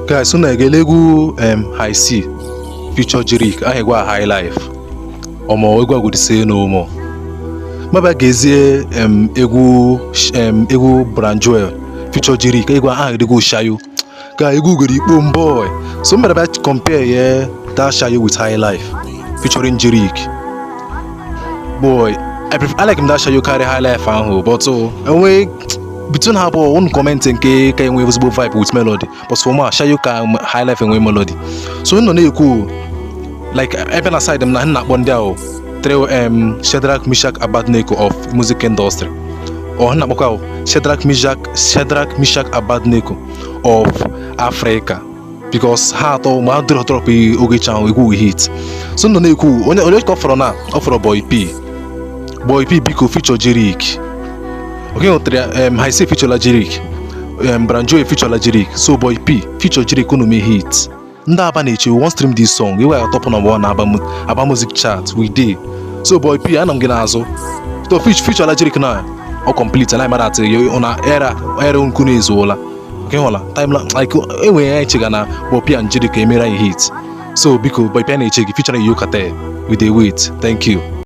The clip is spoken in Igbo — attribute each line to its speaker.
Speaker 1: Guys, so na egwu High C feature JeriQ ahụ egwu High Life omo egwu go say no more. Maba gezie egwu Branjoel feature JeriQ egwu ahụ dey go shayo. Guys, egwu go ikpo boy. So mba ba compare that shayo with High Life featuring JeriQ. Boy, I like him that shayo carry High Life ahụ, but so anyway between her boy one comment nke ka enwe visible vibe with melody, but for me shayo ka High Life enwe melody. So no na ekwu like even aside them na akpọ ndị ahụ three Shadrach Meshach Abednego of music industry, or na akpọkwa Shadrach Meshach Abednego of Africa, because ha atọ ma drop oge chan egwu hit. So no na ekwu onye ka offer na offer Boypee biko feature JeriQ. Okay, High C feature la JeriQ, Branjoel feature la JeriQ, so Boypee feature JeriQ no me hit. Nda aba na-eche we wan stream this song, we were top number 1 na aba music chart we dey. So Boypee anam gị n'azụ to feature la JeriQ na o complete na ma that ona era nkunu ezuola. Okay, hola time like enwe ya chega na Boypee and JeriQ emera hit. So biko Boypee na-eche gị feature Yokate we dey wait. Thank you.